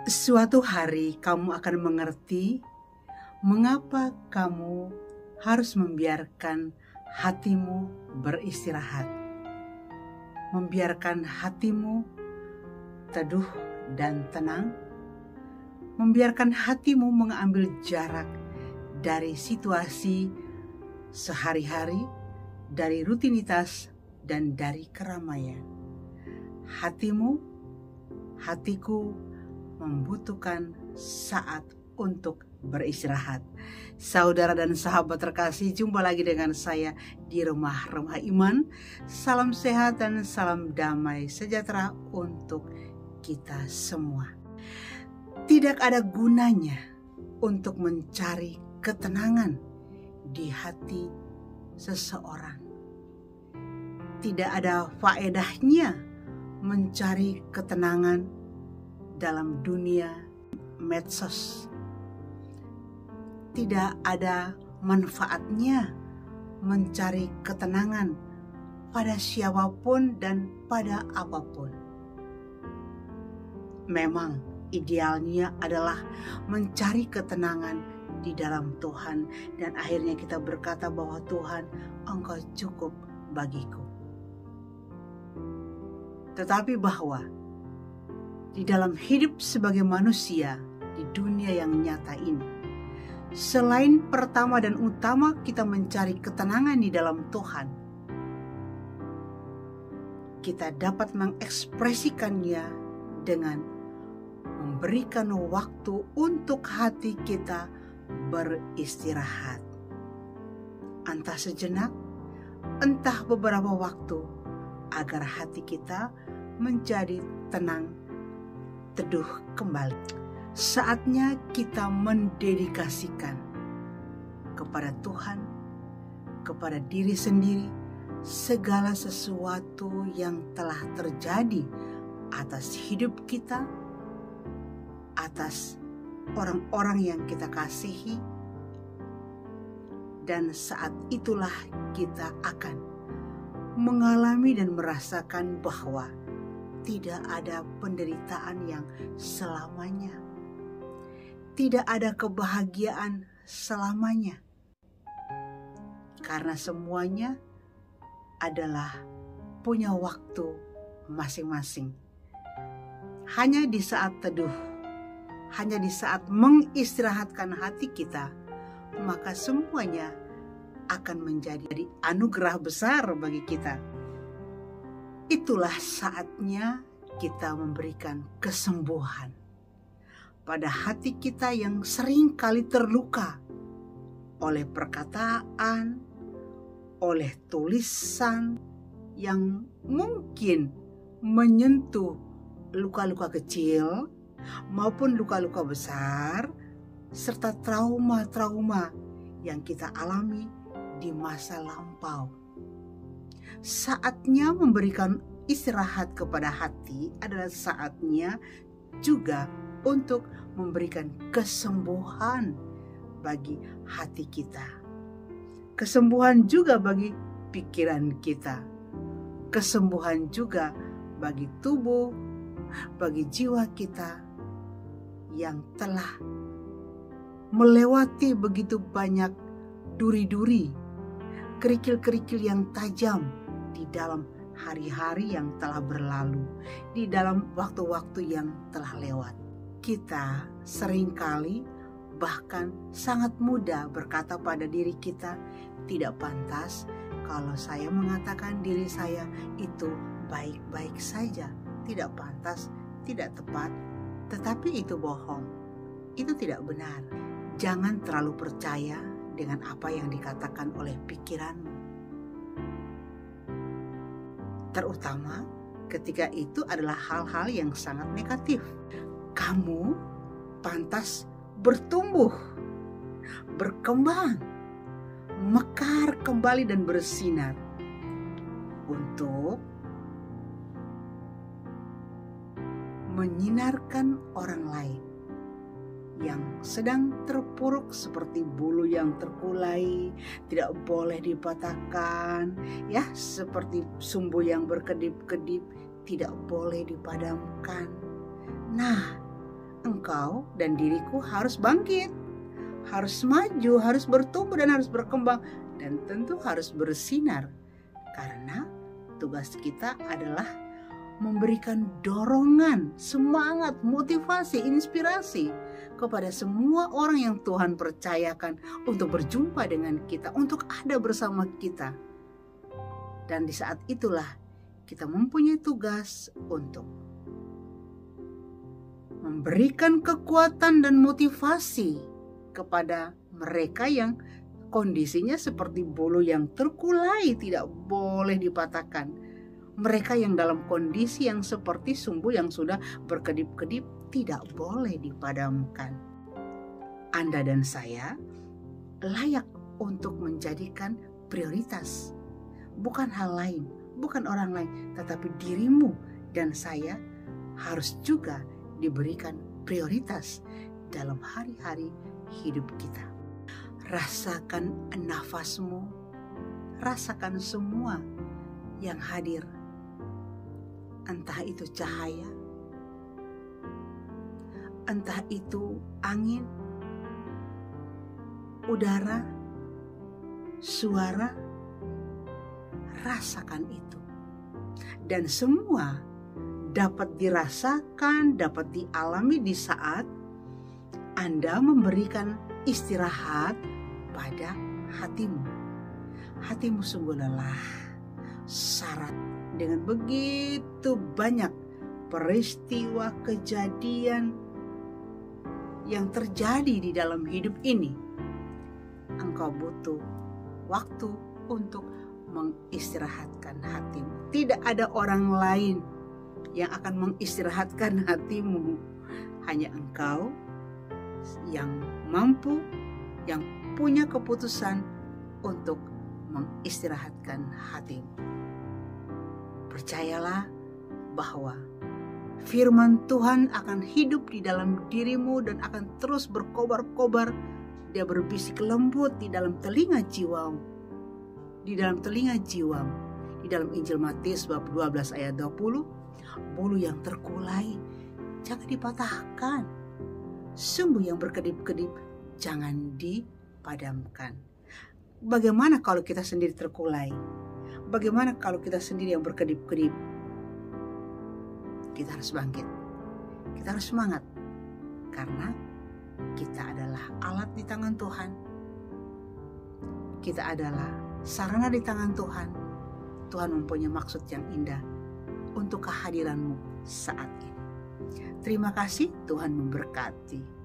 Suatu hari kamu akan mengerti mengapa kamu harus membiarkan hatimu beristirahat, membiarkan hatimu teduh dan tenang, membiarkan hatimu mengambil jarak dari situasi sehari-hari, dari rutinitas, dan dari keramaian. Hatiku membutuhkan saat untuk beristirahat. Saudara dan sahabat terkasih, jumpa lagi dengan saya di Rumah Iman. Salam sehat dan salam damai sejahtera untuk kita semua. Tidak ada gunanya untuk mencari ketenangan di hati seseorang. Tidak ada faedahnya mencari ketenangan dalam dunia medsos. Tidak ada manfaatnya mencari ketenangan pada siapapun dan pada apapun. Memang idealnya adalah mencari ketenangan di dalam Tuhan, dan akhirnya kita berkata bahwa Tuhan, Engkau cukup bagiku. Tetapi bahwa di dalam hidup sebagai manusia di dunia yang nyata ini, selain pertama dan utama kita mencari ketenangan di dalam Tuhan, kita dapat mengekspresikannya dengan memberikan waktu untuk hati kita beristirahat. Entah sejenak, entah beberapa waktu, agar hati kita menjadi tenang, teduh kembali. Saatnya kita mendedikasikan kepada Tuhan, kepada diri sendiri, segala sesuatu yang telah terjadi atas hidup kita, atas orang-orang yang kita kasihi, dan saat itulah kita akan mengalami dan merasakan bahwa tidak ada penderitaan yang selamanya, tidak ada kebahagiaan selamanya, karena semuanya adalah punya waktu masing-masing. Hanya di saat teduh, hanya di saat mengistirahatkan hati kita, maka semuanya akan menjadi anugerah besar bagi kita. Itulah saatnya kita memberikan kesembuhan pada hati kita yang sering kali terluka oleh perkataan, oleh tulisan yang mungkin menyentuh luka-luka kecil maupun luka-luka besar, serta trauma-trauma yang kita alami di masa lampau. Saatnya memberikan istirahat kepada hati adalah saatnya juga untuk memberikan kesembuhan bagi hati kita, kesembuhan juga bagi pikiran kita, kesembuhan juga bagi tubuh, bagi jiwa kita yang telah melewati begitu banyak duri-duri, kerikil-kerikil yang tajam di dalam hari-hari yang telah berlalu, di dalam waktu-waktu yang telah lewat. Kita seringkali bahkan sangat mudah berkata pada diri kita, tidak pantas kalau saya mengatakan diri saya itu baik-baik saja, tidak pantas, tidak tepat, tetapi itu bohong, itu tidak benar. Jangan terlalu percaya dengan apa yang dikatakan oleh pikiranmu, terutama ketika itu adalah hal-hal yang sangat negatif. Kamu pantas bertumbuh, berkembang, mekar kembali dan bersinar untuk menyinarkan orang lain yang sedang terpuruk seperti bulu yang terkulai, tidak boleh dipatahkan, ya, seperti sumbu yang berkedip-kedip, tidak boleh dipadamkan. Nah, engkau dan diriku harus bangkit, harus maju, harus bertumbuh dan harus berkembang, dan tentu harus bersinar. Karena tugas kita adalah memberikan dorongan, semangat, motivasi, inspirasi kepada semua orang yang Tuhan percayakan untuk berjumpa dengan kita, untuk ada bersama kita. Dan di saat itulah kita mempunyai tugas untuk memberikan kekuatan dan motivasi kepada mereka yang kondisinya seperti bulu yang terkulai, tidak boleh dipatahkan. Mereka yang dalam kondisi yang seperti sumbu yang sudah berkedip-kedip, tidak boleh dipadamkan. Anda dan saya layak untuk menjadikan prioritas. Bukan hal lain, bukan orang lain, tetapi dirimu dan saya harus juga diberikan prioritas dalam hari-hari hidup kita. Rasakan nafasmu, rasakan semua yang hadir. Entah itu cahaya, entah itu angin, udara, suara, rasakan itu. Dan semua dapat dirasakan, dapat dialami di saat Anda memberikan istirahat pada hatimu. Hatimu sungguh lelah, syarat dengan begitu banyak peristiwa kejadian yang terjadi di dalam hidup ini. Engkau butuh waktu untuk mengistirahatkan hatimu. Tidak ada orang lain yang akan mengistirahatkan hatimu. Hanya engkau yang mampu, yang punya keputusan untuk mengistirahatkan hatimu. Percayalah bahwa firman Tuhan akan hidup di dalam dirimu dan akan terus berkobar-kobar. Dia berbisik lembut di dalam telinga jiwamu. Di dalam telinga jiwamu. Di dalam Injil Matius bab 12 ayat 20, bulu yang terkulai jangan dipatahkan. Sumbu yang berkedip-kedip jangan dipadamkan. Bagaimana kalau kita sendiri terkulai? Bagaimana kalau kita sendiri yang berkedip-kedip? Kita harus bangkit. Kita harus semangat. Karena kita adalah alat di tangan Tuhan. Kita adalah sarana di tangan Tuhan. Tuhan mempunyai maksud yang indah untuk kehadiranmu saat ini. Terima kasih, Tuhan memberkati.